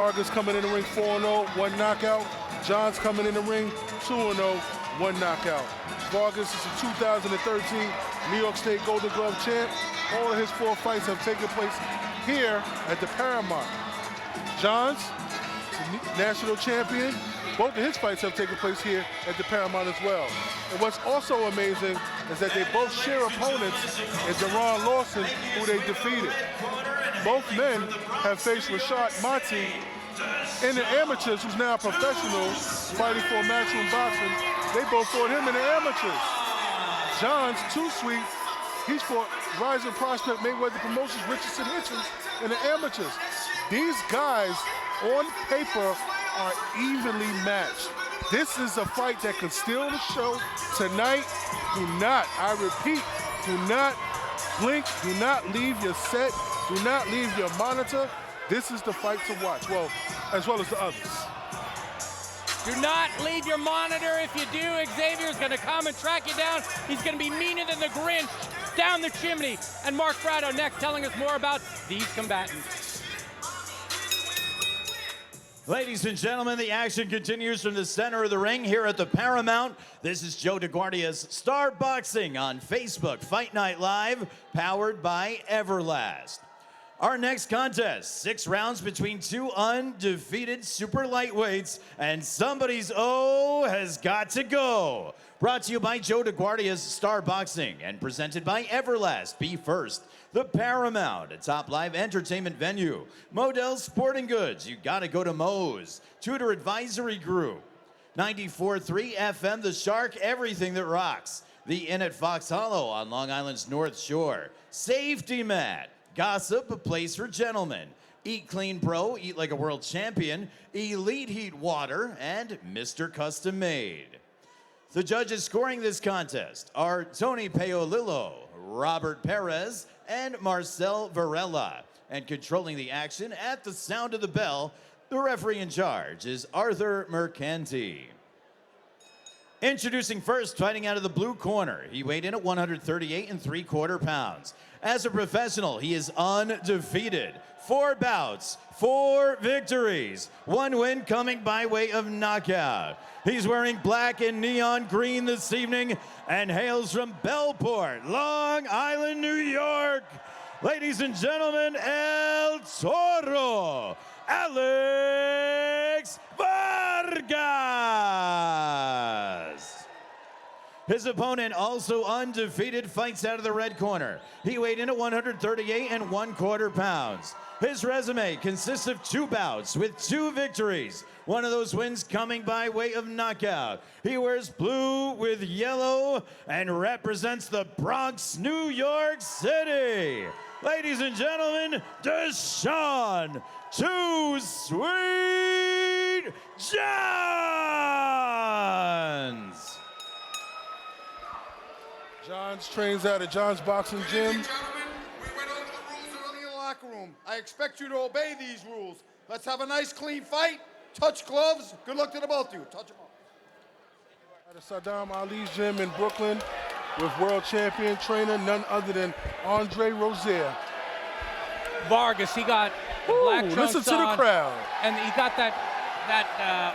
Vargas coming in the ring 4-0, 1 knockout. Johns coming in the ring 2-0, 1 knockout. Vargas is a 2013 New York State Golden Glove champ. All of his 4 fights have taken place here at the Paramount. Johns, national champion. Both of his fights have taken place here at the Paramount as well. And what's also amazing is that they both share opponents in Dashaun Lawson, who they defeated. Both men have faced Rashad Monty in the amateurs, who's now a professional, fighting for matchroom boxing. They both fought him in the amateurs. Johns, TOOSWEET, he's fought rising prospect Mayweather Promotions, Richardson Hitchens in the amateurs. These guys, on paper, are evenly matched. This is a fight that could steal the show tonight. Do not, I repeat, do not blink, do not leave your set, do not leave your monitor. This is the fight to watch, well, as well as the others. Do not leave your monitor. If you do, Xavier's gonna come and track you down. He's gonna be meaner than the Grinch down the chimney. And Mark Fratto next telling us more about these combatants. Ladies and gentlemen, the action continues from the center of the ring here at the Paramount. This is Joe DeGuardia's Star Boxing on Facebook, Fight Night Live, powered by Everlast. Our next contest, 6 rounds between 2 undefeated super lightweights, and somebody's O has got to go. Brought to you by Joe DeGuardia's Star Boxing and presented by Everlast. Be first. The Paramount, a top live entertainment venue. Model Sporting Goods, you gotta go to Moe's. Tudor Advisory Group. 94.3 FM, The Shark, everything that rocks. The Inn at Fox Hollow on Long Island's North Shore. Safety Mat, Gossip, a place for gentlemen. Eat Clean Pro, eat like a world champion. Elite Heat Water, and Mr. Custom Made. The judges scoring this contest are Tony Paolillo, Robert Perez, and Marcel Varela. And controlling the action at the sound of the bell, the referee in charge is Arthur Mercanti. Introducing first, fighting out of the blue corner. He weighed in at 138 3/4 pounds. As a professional, he is undefeated. 4 bouts, 4 victories. 1 win coming by way of knockout. He's wearing black and neon green this evening and hails from Bellport, Long Island, New York. Ladies and gentlemen, El Toro, Alex Vargas. His opponent, also undefeated, fights out of the red corner. He weighed in at 138 1/4 pounds. His resume consists of 2 bouts with 2 victories. One of those wins coming by way of knockout. He wears blue with yellow and represents the Bronx, New York City. Ladies and gentlemen, Dashaun TOOSWEET Johns. Johns trains out at Johns Boxing Gym. Room. I expect you to obey these rules. Let's have a nice, clean fight. Touch gloves. Good luck to the both of you. Touch them all. At Saddam Ali's gym in Brooklyn with world champion trainer none other than Andre Rozier. Vargas, he got the black trunks listen to the crowd. And he got that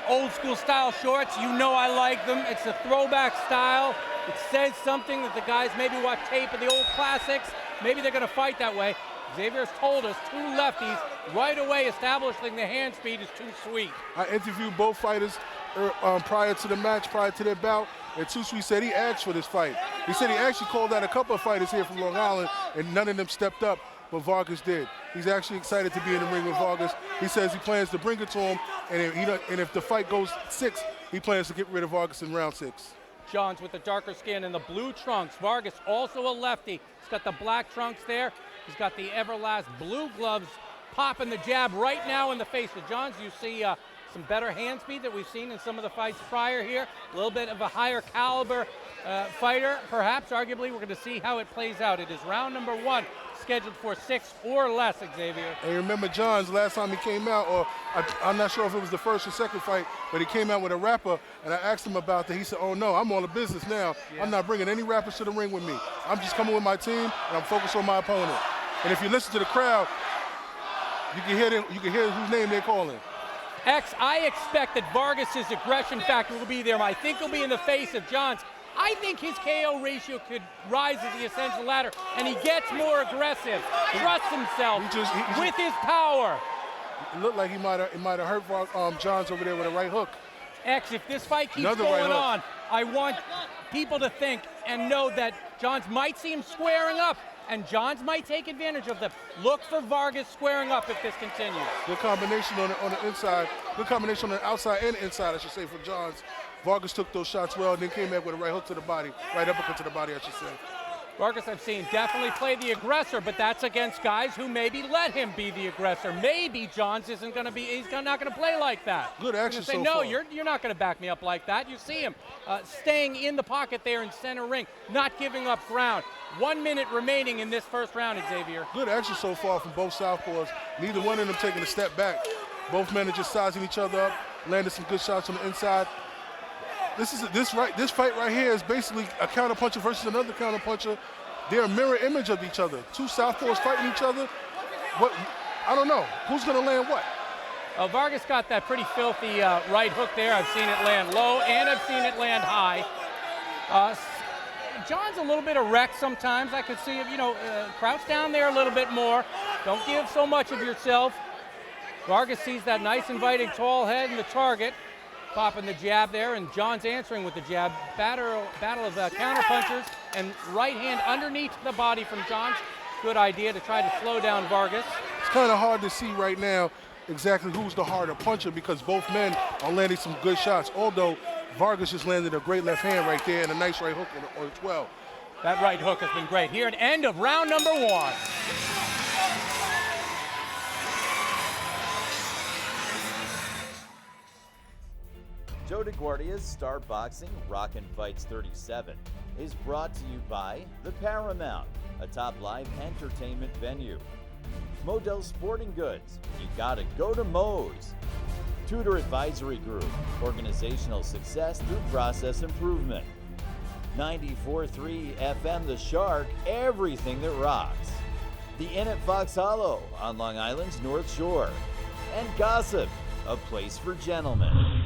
old school style shorts. You know I like them. It's a throwback style. It says something that the guys maybe watch tape of the old classics. Maybe they're going to fight that way. Xavier's told us 2 lefties right away establishing the hand speed is too sweet. I interviewed both fighters prior to the match, prior to their bout, and TOOSWEET said he asked for this fight. He said he actually called out a couple of fighters here from Long Island, and none of them stepped up, but Vargas did. He's actually excited to be in the ring with Vargas. He says he plans to bring it to him, and if the fight goes 6, he plans to get rid of Vargas in round 6. Johns with the darker skin and the blue trunks. Vargas also a lefty. He's got the black trunks there. He's got the Everlast blue gloves, popping the jab right now in the face of Johns. You see some better hand speed that we've seen in some of the fights prior here. A little bit of a higher caliber fighter, perhaps. Arguably, we're going to see how it plays out. It is round number 1, scheduled for 6 or less, Xavier. And remember Johns, last time he came out, or I'm not sure if it was the first or second fight, but he came out with a rapper, and I asked him about that. He said, oh no, I'm all the business now. Yeah. I'm not bringing any rappers to the ring with me. I'm just coming with my team, and I'm focused on my opponent. And if you listen to the crowd, you can hear whose name they're calling. X, I expect that Vargas's aggression factor will be there. I think he'll be in the face of Johns. I think his KO ratio could rise as he ascends the ladder, and he gets more aggressive, thrusts himself with his power. It looked like he might have hurt Johns over there with a right hook. X, if this fight keeps going on, I want people to think and know that Johns might see him squaring up, and Johns might take advantage of them. Look for Vargas squaring up if this continues. Good combination on the inside. Good combination on the outside and inside, I should say, for Johns. Vargas took those shots well and then came back with a right hook to the body, right uppercut to the body, I should say. Vargas, I've seen, definitely play the aggressor, but that's against guys who maybe let him be the aggressor. Maybe Johns isn't going to be, he's not going to play like that. Good action so far. No, you're not going to back me up like that. You see him staying in the pocket there in center ring, not giving up ground. 1 minute remaining in this first round, Xavier. Good action so far from both southpaws. Neither one of them taking a step back. Both men are just sizing each other up, landing some good shots on the inside. This fight right here is basically a counterpuncher versus another counterpuncher. They're a mirror image of each other. Two southpaws fighting each other. I don't know. Who's going to land what? Vargas got that pretty filthy right hook there. I've seen it land low, and I've seen it land high. John's a little bit erect sometimes. I could see him, crouch down there a little bit more. Don't give so much of yourself. Vargas sees that nice inviting tall head and the target. Popping the jab there, and John's answering with the jab. Battle of counterpunchers, and right hand underneath the body from Johns. Good idea to try to slow down Vargas. It's kind of hard to see right now exactly who's the harder puncher because both men are landing some good shots, although Vargas just landed a great left hand right there and a nice right hook on 12. That right hook has been great. Here at end of round number 1. Joe DeGuardia's Star Boxing Rockin Fights 37 is brought to you by the Paramount, a top live entertainment venue. Modell Sporting Goods, you gotta go to Moe's. Tudor Advisory Group, organizational success through process improvement. 94.3 FM The Shark, everything that rocks. The Inn at Fox Hollow on Long Island's North Shore. And Gossip, a place for gentlemen.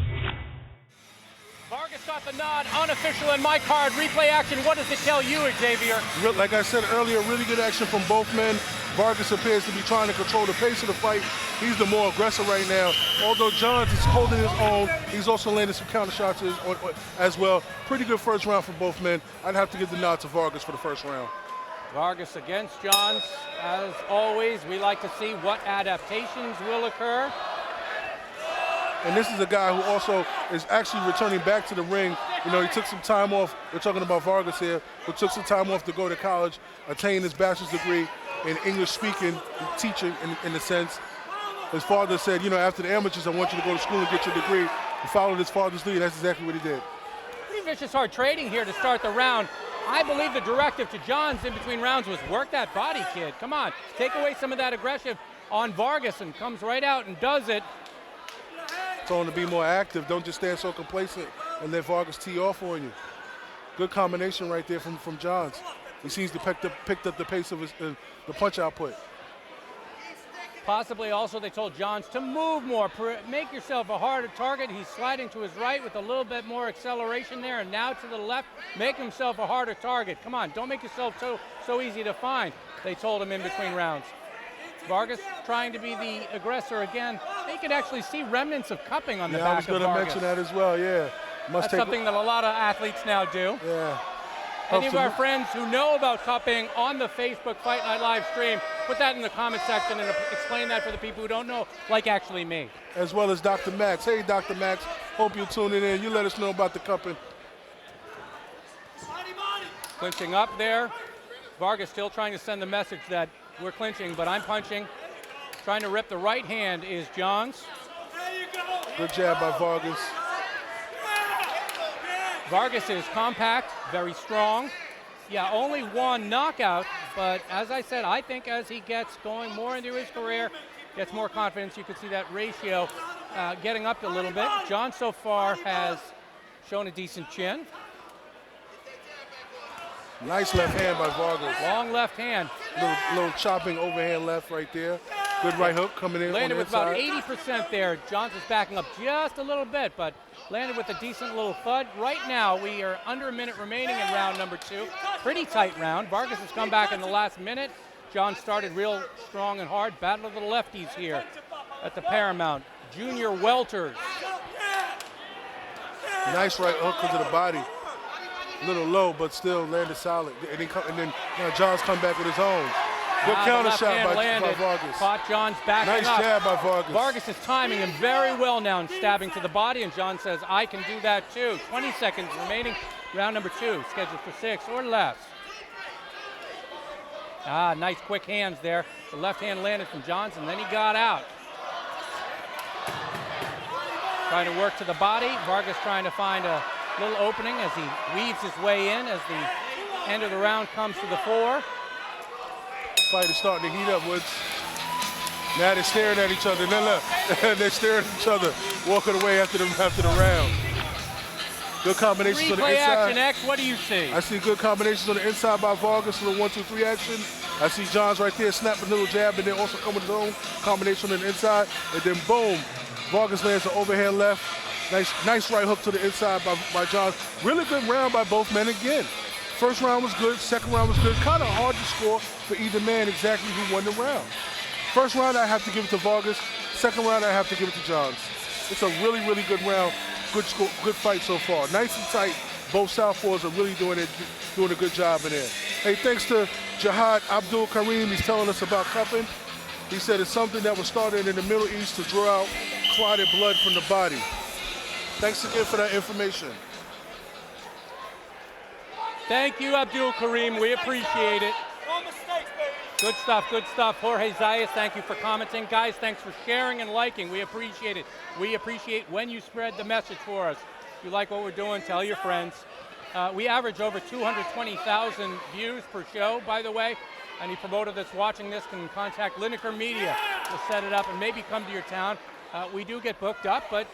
Vargas got the nod, unofficial in my card. Replay action, what does it tell you, Xavier? Like I said earlier, really good action from both men. Vargas appears to be trying to control the pace of the fight. He's the more aggressor right now. Although Johns is holding his own, he's also landing some counter shots as well. Pretty good first round for both men. I'd have to give the nod to Vargas for the first round. Vargas against Johns. As always, we like to see what adaptations will occur. And this is a guy who also is actually returning back to the ring. He took some time off. We're talking about Vargas here, who took some time off to go to college, attain his bachelor's degree in English speaking, teaching in a sense. His father said, after the amateurs, I want you to go to school and get your degree. He followed his father's lead. That's exactly what he did. Pretty vicious hard trading here to start the round. I believe the directive to Johns in between rounds was work that body, kid. Come on, take away some of that aggression on Vargas, and comes right out and does it. Told him to be more active. Don't just stand so complacent and let Vargas tee off on you. Good combination right there from Johns. He seems to picked up the pace of the punch output. Possibly also they told Johns to move more, make yourself a harder target. He's sliding to his right with a little bit more acceleration there, and now to the left, make himself a harder target. Come on, don't make yourself so easy to find, they told him in between rounds. Vargas trying to be the aggressor again. You can actually see remnants of cupping on the back of Vargas. I was going to mention that as well, yeah. That's something that a lot of athletes now do. Yeah. Any of our friends who know about cupping on the Facebook Fight Night live stream, put that in the comment section and explain that for the people who don't know, like actually me. As well as Dr. Max. Hey, Dr. Max, hope you're tuning in. You let us know about the cupping. Clinching up there. Vargas still trying to send the message that we're clinching, but I'm punching. Trying to rip the right hand is Johns. Good jab by Vargas. Vargas is compact, very strong. Yeah, only one knockout, but as I said, I think as he gets going more into his career, gets more confidence, you can see that ratio getting up a little bit. John so far has shown a decent chin. Nice left hand by Vargas. Long left hand. Little chopping overhand left right there. Good right hook coming in Landed on the with about inside. 80% there. Johns is backing up just a little bit, but landed with a decent little thud. Right now, we are under a minute remaining in round number 2. Pretty tight round. Vargas has come back in the last minute. John started real strong and hard. Battle of the lefties here at the Paramount. Junior welters. Nice right hook to the body. A little low, but still landed solid. And then Johns come back with his own. Good counter shot by Vargas. Caught Johns backing nice up. Jab by Vargas. Vargas is timing him very well now and stabbing to the body, and John says, I can do that too. 20 seconds remaining. Round number 2, scheduled for 6 or less. Nice quick hands there. The left hand landed from Johns, and then he got out. Trying to work to the body. Vargas trying to find a little opening as he weaves his way in as the end of the round comes to the fore. Fight is starting to heat up, Woods. Now they're staring at each other. Now look, they're staring at each other, walking away after the round. Good combinations on the Replay inside. action, X, what do you see? I see good combinations on the inside by Vargas, a little 1-2-3 action. I see Johns right there snap a little jab and then also come with his own combination on the inside. And then boom, Vargas lands an overhand left. Nice right hook to the inside by Johns. Really good round by both men again. First round was good, second round was good. Kind of hard to score for either man exactly who won the round. First round, I have to give it to Vargas. Second round, I have to give it to Johns. It's a really, really good round. Good score, good fight so far. Nice and tight. Both southpaws are really doing a good job in there. Hey, thanks to Jihad Abdul Kareem. He's telling us about cupping. He said it's something that was started in the Middle East to draw out clotted blood from the body. Thanks again for that information. Thank you, Abdul Kareem. We appreciate it. Good stuff, good stuff. Jorge Zayas, thank you for commenting. Guys, thanks for sharing and liking. We appreciate it. We appreciate when you spread the message for us. If you like what we're doing, tell your friends. We average over 220,000 views per show, by the way. Any promoter that's watching this can contact Lineker Media to set it up and maybe come to your town. We do get booked up, but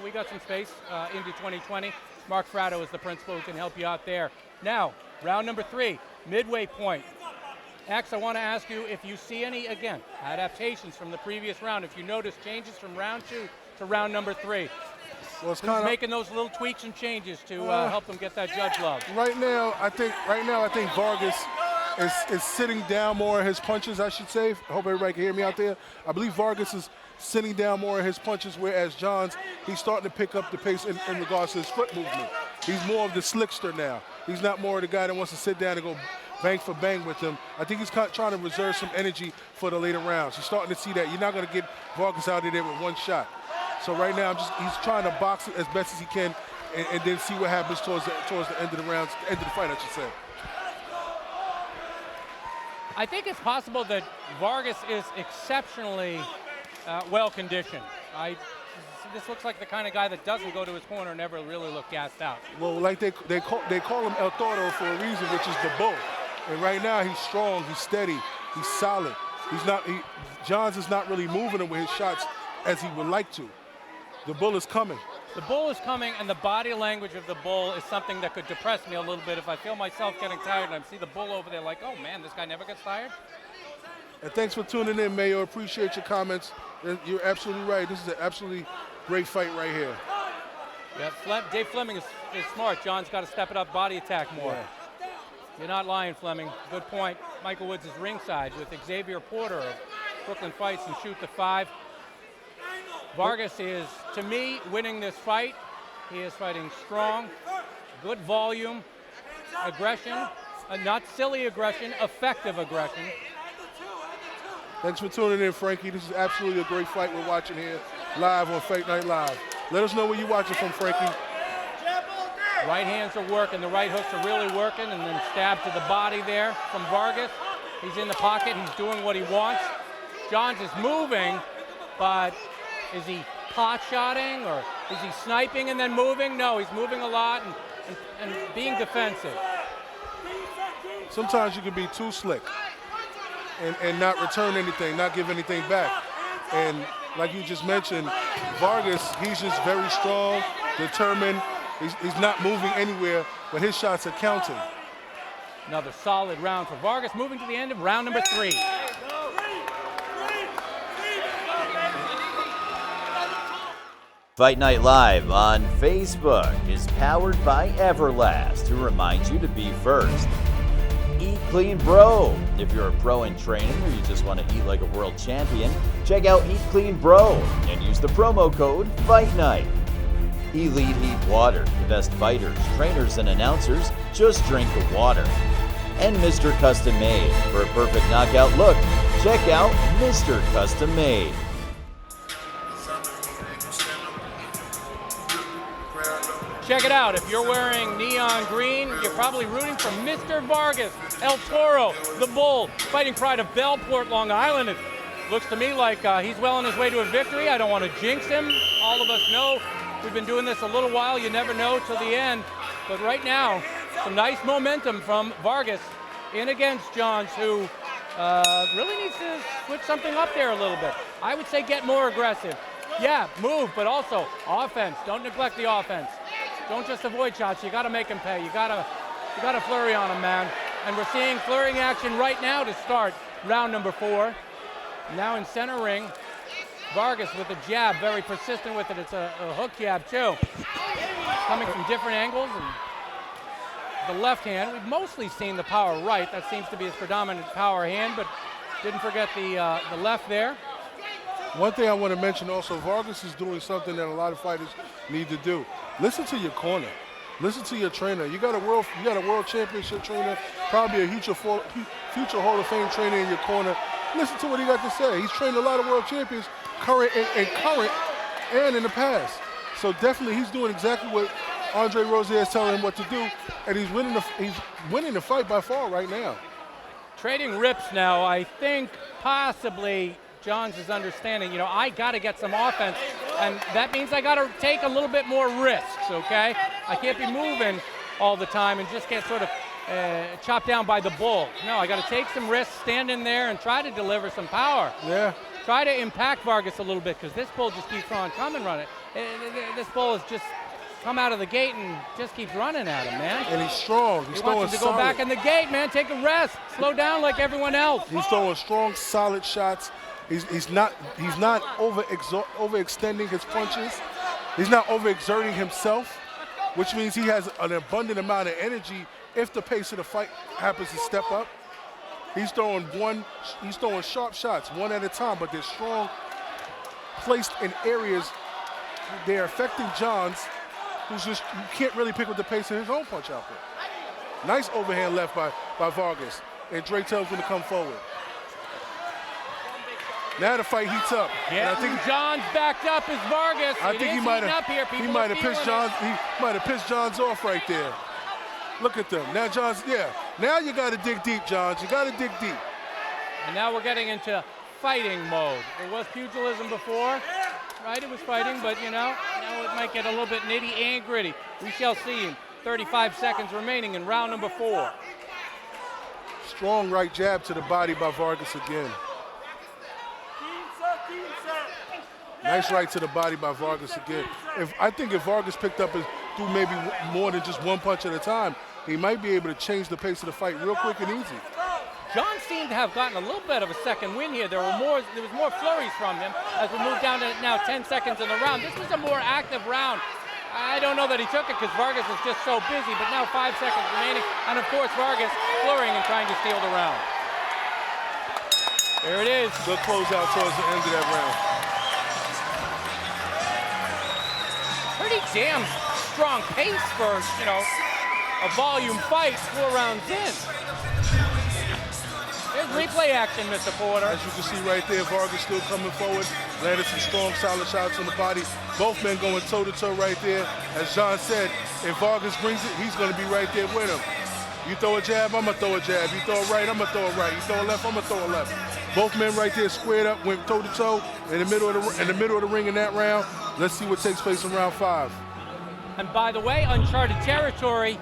we got some space into 2020. Mark Fratto is the principal who can help you out there. Now, round number 3, midway point. X, I want to ask you if you see any, again, adaptations from the previous round, if you notice changes from round 2 to round number 3. Well, it's Who's making those little tweaks and changes to help them get that judge love? Right now, I think Vargas is sitting down more of his punches, I should say. I hope everybody can hear me out there. I believe Vargas is sitting down more of his punches, whereas Johns, he's starting to pick up the pace in regards to his foot movement. He's more of the slickster now. He's not more of the guy that wants to sit down and go bang for bang with him. I think he's trying to reserve some energy for the later rounds. You're starting to see that. You're not going to get Vargas out of there with one shot. So right now, he's trying to box it as best as he can and then see what happens towards the end of the rounds, end of the fight, I should say. I think it's possible that Vargas is exceptionally well-conditioned. This looks like the kind of guy that doesn't go to his corner and never really look gassed out. Well, like they call him El Toro for a reason, which is the bull. And right now he's strong, he's steady, he's solid. Johns is not really moving him with his shots as he would like to. The bull is coming. The bull is coming, and the body language of the bull is something that could depress me a little bit if I feel myself getting tired and I see the bull over there like, oh man, this guy never gets tired. And thanks for tuning in, Mayo. Appreciate your comments. You're absolutely right. This is an absolutely great fight right here. Yeah, Dave Fleming is smart. John's got to step it up, body attack more. Yeah. You're not lying, Fleming. Good point. Michael Woods is ringside with Xavier Porter of Rockin Fights and Shoot the 5. Vargas is, to me, winning this fight. He is fighting strong, good volume, aggression, not silly aggression, effective aggression. Thanks for tuning in, Frankie. This is absolutely a great fight we're watching here live on Fight Night Live. Let us know where you're watching from, Frankie. Right hands are working, the right hooks are really working, and then stab to the body there from Vargas. He's in the pocket, he's doing what he wants. Johns is moving, but is he pot-shotting or is he sniping and then moving? No, he's moving a lot and being defensive. Sometimes you can be too slick and not return anything, not give anything back. And like you just mentioned, Vargas, he's just very strong, determined. He's not moving anywhere, but his shots are counting. Another solid round for Vargas. Moving to the end of round number 3. Fight Night Live on Facebook is powered by Everlast, who reminds you to be first. Eat Clean Bro. If you're a pro in training or you just want to eat like a world champion, check out Eat Clean Bro and use the promo code Fight Night. Elite Heat Water. The best fighters, trainers, and announcers just drink the water. And Mr. Custom Made. For a perfect knockout look, check out Mr. Custom Made. Check it out. If you're wearing neon green, you're probably rooting for Mr. Vargas, El Toro, the Bull, fighting pride of Bellport, Long Island. It looks to me like he's well on his way to a victory. I don't want to jinx him. All of us know we've been doing this a little while. You never know till the end. But right now, some nice momentum from Vargas in against Johns, who really needs to switch something up there a little bit. I would say get more aggressive. Yeah, move, but also offense. Don't neglect the offense. Don't just avoid shots. You got to make him pay. You got to flurry on him, man. And we're seeing flurrying action right now to start round number 4. Now in center ring, Vargas with a jab, very persistent with it. It's a hook jab too. Coming from different angles, and the left hand. We've mostly seen the power right. That seems to be his predominant power hand, but didn't forget the left there. One thing I want to mention also, Vargas is doing something that a lot of fighters need to do. Listen to your corner. Listen to your trainer. You got a world championship trainer, probably a future Hall of Fame trainer in your corner. Listen to what he got to say. He's trained a lot of world champions, current and in the past. So definitely he's doing exactly what Andre Rozier is telling him what to do, and he's winning the fight by far right now. Trading rips now. I think possibly Johns is understanding, you know, I got to get some offense, and that means I got to take a little bit more risks, okay? I can't be moving all the time and just get sort of chopped down by the Bull. No, I got to take some risks, stand in there, and try to deliver some power. Yeah. Try to impact Vargas a little bit, because this Bull just keeps on coming, running. This Bull has just come out of the gate and just keeps running at him, man. And he's strong. He's he wants him to go back in the gate, man. Take a rest. Slow down like everyone else. He's throwing strong, solid shots. He's not overextending his punches. He's not overexerting himself, which means he has an abundant amount of energy if the pace of the fight happens to step up. He's throwing sharp shots one at a time, but they're strong, placed in areas. They're affecting Johns, who's just, you can't really pick up the pace of his own punch output. Nice overhand left by Vargas, and Draytel's going to come forward. Now the fight heats up. Yeah, and I think Johns backed up as Vargas. I think he might have pissed Johns. He might have pissed Johns off right there. Look at them. Now Johns, yeah. Now you got to dig deep, Johns. You got to dig deep. And now we're getting into fighting mode. There was pugilism before, right? It was fighting, but you know, now it might get a little bit nitty and gritty. We shall see. 35 seconds remaining in round number 4. Strong right jab to the body by Vargas again. Nice right to the body by Vargas again. I think if Vargas picked up through maybe more than just one punch at a time, he might be able to change the pace of the fight real quick and easy. John seemed to have gotten a little bit of a second win here. There was more flurries from him as we move down to now 10 seconds in the round. This was a more active round. I don't know that he took it because Vargas was just so busy, but now 5 seconds remaining. And of course, Vargas flurrying and trying to steal the round. There it is. Good closeout towards the end of that round. Pretty damn strong pace for, you know, a volume fight 4 rounds in. There's replay action, Mr. Porter. As you can see right there, Vargas still coming forward, landed some strong, solid shots on the body. Both men going toe-to-toe right there. As John said, if Vargas brings it, he's going to be right there with him. You throw a jab, I'm going to throw a jab. You throw a right, I'm going to throw a right. You throw a left, I'm going to throw a left. Both men right there squared up, went toe-to-toe in the middle of the ring in that round. Let's see what takes place in round 5. And by the way, uncharted territory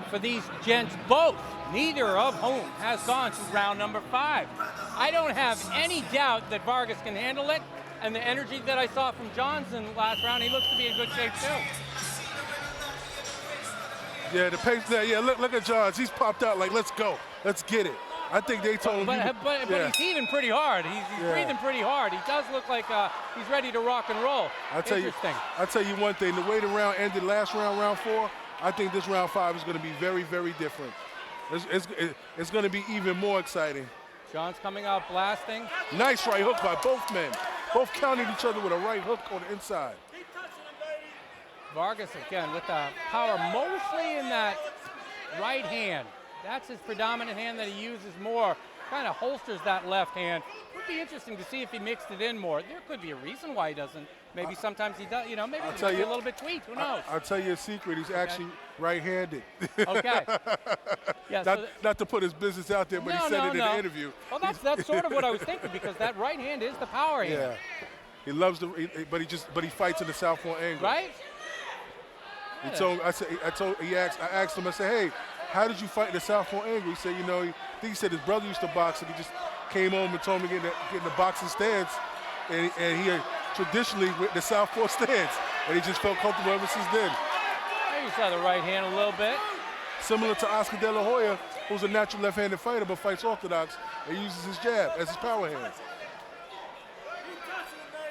for these gents both. Neither of whom has gone to round number 5. I don't have any doubt that Vargas can handle it, and the energy that I saw from Johns in the last round, he looks to be in good shape too. Yeah, the pace there. Yeah, look at Johns. He's popped out like, let's go, let's get it. I think they told him. But he's heaving pretty hard. He's breathing pretty hard. He does look like he's ready to rock and roll. I'll tell you one thing. The way the round ended last round, round 4, I think this round 5 is going to be very, very different. It's going to be even more exciting. Johns coming out blasting. Nice right hook by both men. Both countered each other with a right hook on the inside. Vargas again with the power mostly in that right hand. That's his predominant hand that he uses more. Kind of holsters that left hand. Would be interesting to see if he mixed it in more. There could be a reason why he doesn't. Maybe sometimes he does. You know, maybe he's a little bit tweaked. Who knows? I'll tell you a secret. He's actually right-handed. Okay. Yeah. Not to put his business out there, but he said it in the interview. Well, that's sort of what I was thinking because that right hand is the power hand. Yeah. He loves but he fights in the southpaw angle. Right. I asked him. I said, hey, how did you fight in the southpaw angle? He said, you know, he said his brother used to box and he just came home and told me to get in the boxing stance, and he traditionally with the southpaw stance, and he just felt comfortable ever since then. He saw the right hand a little bit. Similar to Oscar De La Hoya, who's a natural left-handed fighter but fights orthodox and uses his jab as his power hand.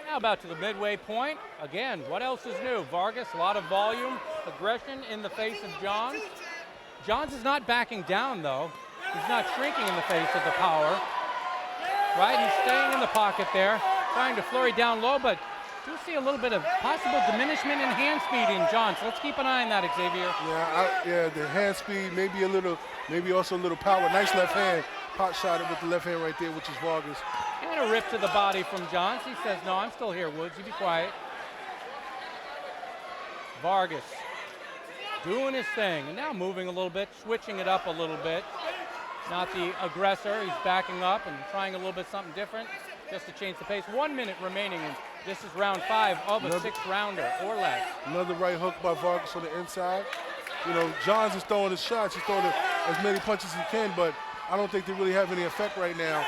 Now about to the midway point. Again, what else is new? Vargas, a lot of volume, aggression in the face of Johns. Johns is not backing down, though. He's not shrinking in the face of the power. Right, he's staying in the pocket there, trying to flurry down low, but do see a little bit of possible diminishment in hand speed in Johns. Let's keep an eye on that, Xavier. Yeah, the hand speed, maybe also a little power. Nice left hand, pot shot it with the left hand right there, which is Vargas. And a rip to the body from Johns. He says, no, I'm still here, Woods. You be quiet. Vargas doing his thing, and now moving a little bit, switching it up a little bit. Not the aggressor. He's backing up and trying a little bit something different just to change the pace. 1 minute remaining, and this is round 5 of a 6-rounder or less. Another right hook by Vargas on the inside. You know, Johns is throwing his shots. He's throwing as many punches as he can, but I don't think they really have any effect right now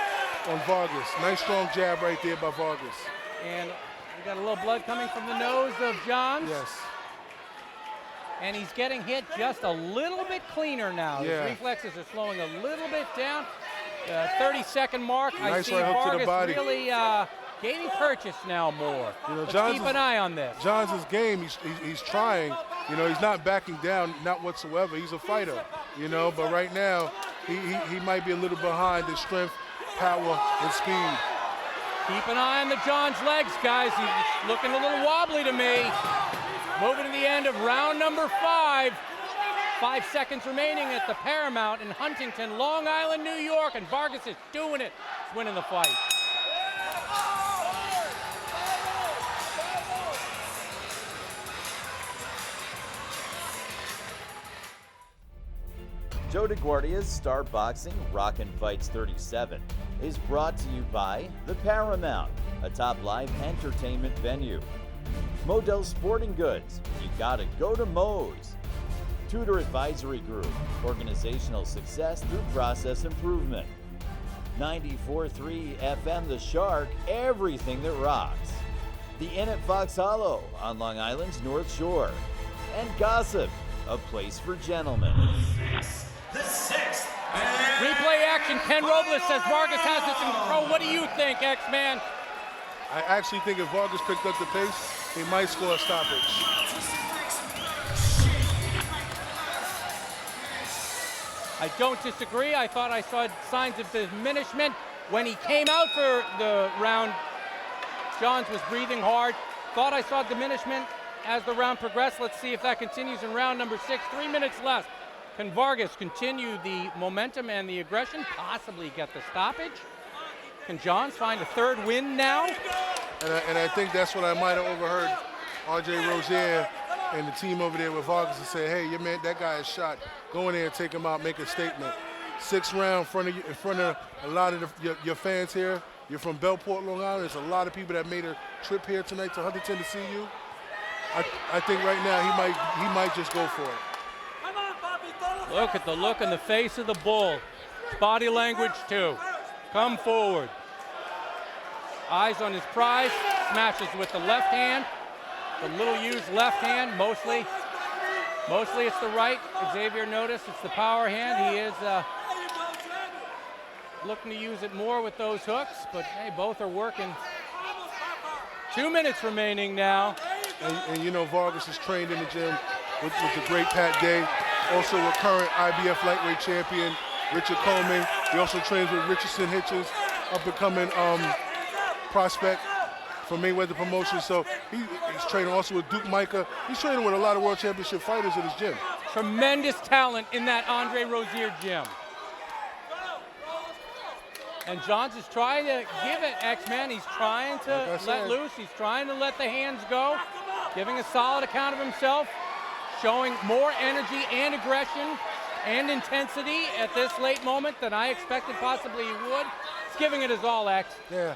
on Vargas. Nice strong jab right there by Vargas. And we got a little blood coming from the nose of Johns. Yes. And he's getting hit just a little bit cleaner now. Yeah. His reflexes are slowing a little bit down. 30-second mark. Nice I see right hook to the Vargas body. really gaining purchase now more. You know, Let's keep an eye on this. Johns' game, he's trying. You know, he's not backing down, not whatsoever. He's a fighter, you know, but right now he might be a little behind in strength, power, and speed. Keep an eye on the Johns' legs, guys. He's looking a little wobbly to me. Moving to the end of round number 5. 5 seconds remaining at the Paramount in Huntington, Long Island, New York, and Vargas is doing it. He's winning the fight. Joe DeGuardia's Star Boxing Rockin Fights 37 is brought to you by the Paramount, a top live entertainment venue. Model Sporting Goods, you gotta go to Moe's. Tudor Advisory Group, organizational success through process improvement. 94.3 FM The Shark, everything that rocks. The Inn at Fox Hollow on Long Island's North Shore. And Gossip, a place for gentlemen. The 6th. Replay action. Ken Robles says Vargas has this in control. What do you think, X-Man? I actually think if Vargas picked up the pace, he might score a stoppage. I don't disagree. I thought I saw signs of diminishment when he came out for the round. Johns was breathing hard. Thought I saw diminishment as the round progressed. Let's see if that continues in round number 6. 3 minutes left. Can Vargas continue the momentum and the aggression, possibly get the stoppage? Can Johns find a 3rd win now? And I think that's what I might have overheard R.J. Rozier and the team over there with Vargas and say, hey, your man, that guy is shot. Go in there and take him out, make a statement. 6th round in front of a lot of your fans here. You're from Bellport, Long Island. There's a lot of people that made a trip here tonight to Huntington to see you. I think right now he might just go for it. Look at the look in the face of the bull. Body language too. Come forward. Eyes on his prize. Smashes with the left hand. The little used left hand, mostly it's the right. Xavier noticed it's the power hand. He is looking to use it more with those hooks, but hey, both are working. 2 minutes remaining now. And you know, Vargas is trained in the gym with the great Pat Day, also a current IBF lightweight champion, Richard Coleman. He also trains with Richardson Hitchens, up-and-coming prospect for Mayweather Promotions. So he's training also with Duke Micah. He's training with a lot of world championship fighters in his gym. Tremendous talent in that Andre Rozier gym. And Johns is trying to give it, X-Man. He's trying to let loose. He's trying to let the hands go, giving a solid account of himself, showing more energy and aggression and intensity at this late moment than I expected possibly he would. He's giving it his all, X. Yeah.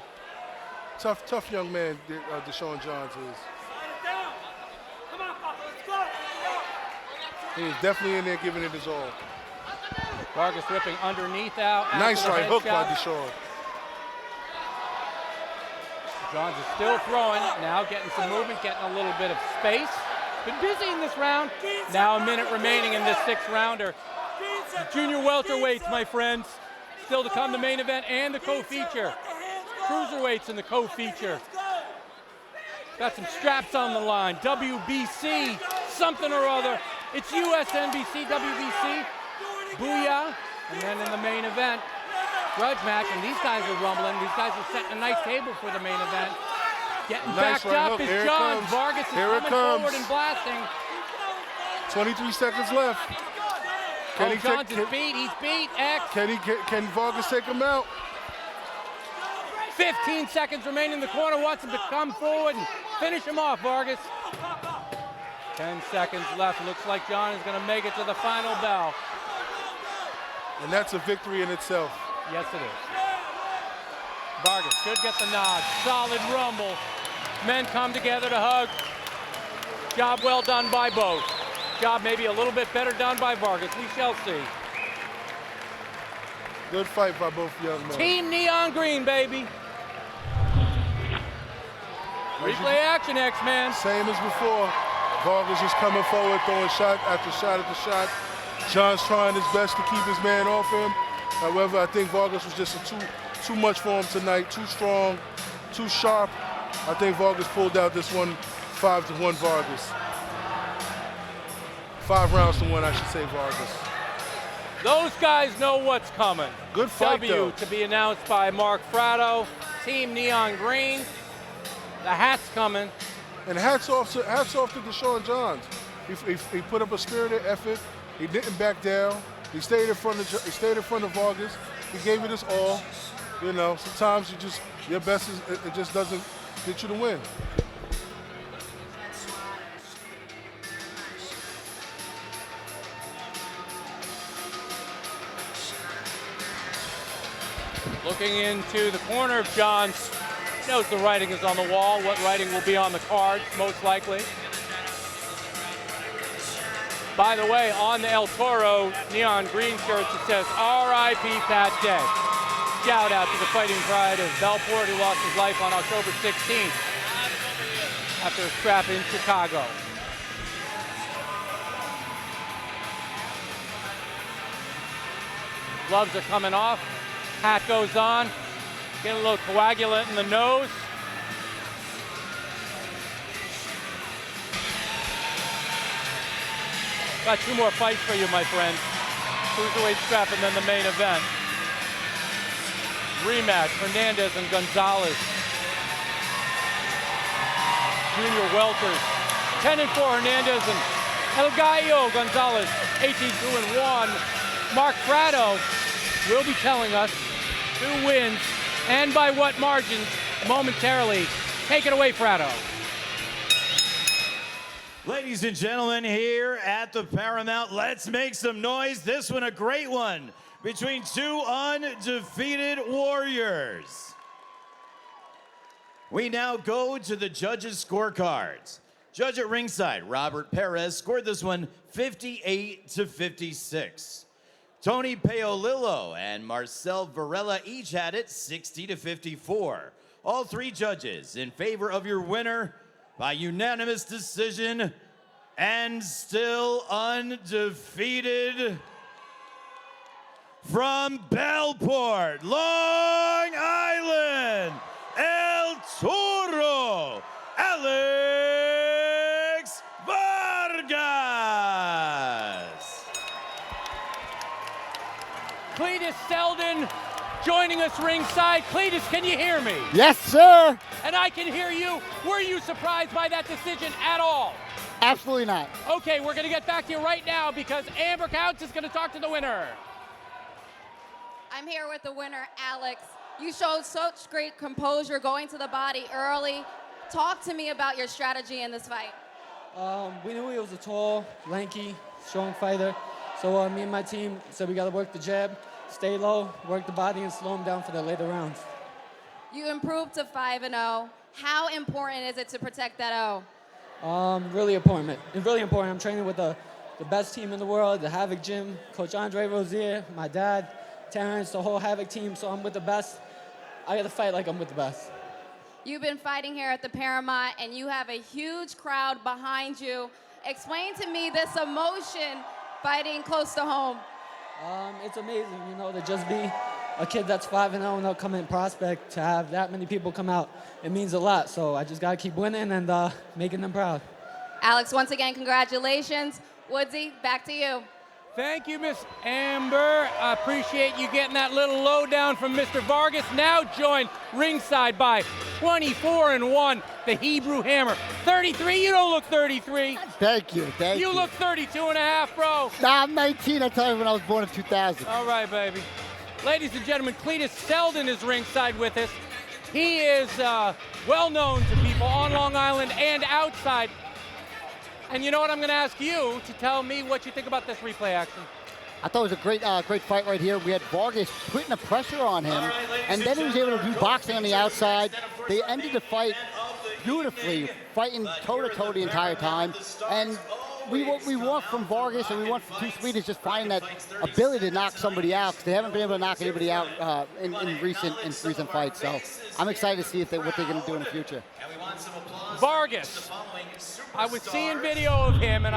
Tough young man, Dashaun Johns is. He is definitely in there giving it his all. Vargas whipping underneath out. Nice right hook by Dashaun. Johns is still throwing, now getting some movement, getting a little bit of space. Been busy in this round. Now a minute remaining in this 6th rounder. The junior welterweights, my friends. Still to come, the main event and the co-feature. Cruiserweights in the co-feature. Got some straps on the line. WBC, something or other. It's USNBC, WBC. Booyah. And then in the main event, grudge match, and these guys are rumbling. These guys are setting a nice table for the main event. Getting backed up is Johns. Vargas is coming forward and blasting. 23 seconds left. Johns is beat. He's beat. X. Can Vargas take him out? 15 seconds remaining in the corner. Wants him to come forward and finish him off, Vargas. 10 seconds left. Looks like John is going to make it to the final bell. And that's a victory in itself. Yes, it is. Vargas should get the nod. Solid rumble. Men come together to hug. Job well done by both. Job maybe a little bit better done by Vargas. We shall see. Good fight by both young men. Team Neon Green, baby. Replay action, X-Man. Same as before. Vargas is coming forward, throwing shot after shot after shot. John's trying his best to keep his man off him. However, I think Vargas was just too much for him tonight. Too strong, too sharp. I think Vargas pulled out this one 5-1 Vargas. 5 rounds to 1, I should say, Vargas. Those guys know what's coming. Good fight, though. To be announced by Mark Fratto. Team Neon Green. The hat's coming. And hats off to Dashaun Johns. He put up a spirited effort. He didn't back down. He stayed in front of Vargas. He gave it his all. You know, sometimes your best it just doesn't get you the win. Looking into the corner of Johns. Knows the writing is on the wall. What writing will be on the card, most likely. By the way, on the El Toro neon green shirts, it says R.I.P. Pat Day. Shout out to the fighting pride of Belport, who lost his life on October 16th after a scrap in Chicago. Gloves are coming off. Hat goes on. Getting a little coagulant in the nose. Got 2 more fights for you, my friend. Cruiserweight strap and then the main event. Rematch, Hernandez and Gonzalez. Junior welters. 10-4 Hernandez and El Gallo Gonzalez. 18-2-1. Mark Fratto will be telling us who wins and by what margins momentarily. Take it away, Fratto. Ladies and gentlemen, here at the Paramount, let's make some noise. This one a great one between 2 undefeated warriors. We now go to the judges' scorecards. Judge at ringside, Robert Perez, scored this one 58-56. Tony Paolillo and Marcel Varela each had it 60-54. All 3 judges in favor of your winner by unanimous decision and still undefeated, from Bellport, Long Island, El Toro, Alex Vargas. Cletus Selden joining us ringside. Cletus, can you hear me? Yes, sir. And I can hear you. Were you surprised by that decision at all? Absolutely not. Okay, we're going to get back to you right now because Amber Counts is going to talk to the winner. I'm here with the winner, Alex. You showed such great composure going to the body early. Talk to me about your strategy in this fight. We knew he was a tall, lanky, strong fighter. So me and my team said we got to work the jab, stay low, work the body, and slow him down for the later rounds. You improved to 5-0. How important is it to protect that O? Really important. It's really important. I'm training with the best team in the world, the Havoc Gym, Coach Andre Rozier, my dad, Terrence, the whole Havoc team, so I'm with the best. I got to fight like I'm with the best. You've been fighting here at the Paramount, and you have a huge crowd behind you. Explain to me this emotion fighting close to home. It's amazing, you know, to just be a kid that's 5-0 and upcoming prospect, to have that many people come out. It means a lot, so I just got to keep winning and making them proud. Alex, once again, congratulations. Woodsy, back to you. Thank you, Miss Amber. I appreciate you getting that little lowdown from Mr. Vargas. Now joined ringside by 24-1, the Hebrew Hammer. 33, you don't look 33. Thank you. Thank you. You look 32 and a half, bro. Nah, I'm 19. I tell you, when I was born in 2000. All right, baby. Ladies and gentlemen, Cletus Selden is ringside with us. He is well known to people on Long Island and outside. And you know what? I'm going to ask you to tell me what you think about this replay action. I thought it was a great fight right here. We had Vargas putting the pressure on him, and then he was able to do boxing on the outside. They ended the fight beautifully, fighting toe-to-toe the entire time. And what we want from Vargas and we want from TOOSWEET is just finding that ability to knock somebody out, because they haven't been able to knock anybody out in recent fights. So I'm excited to see what they're going to do in the future. Vargas, I was seeing video of him, and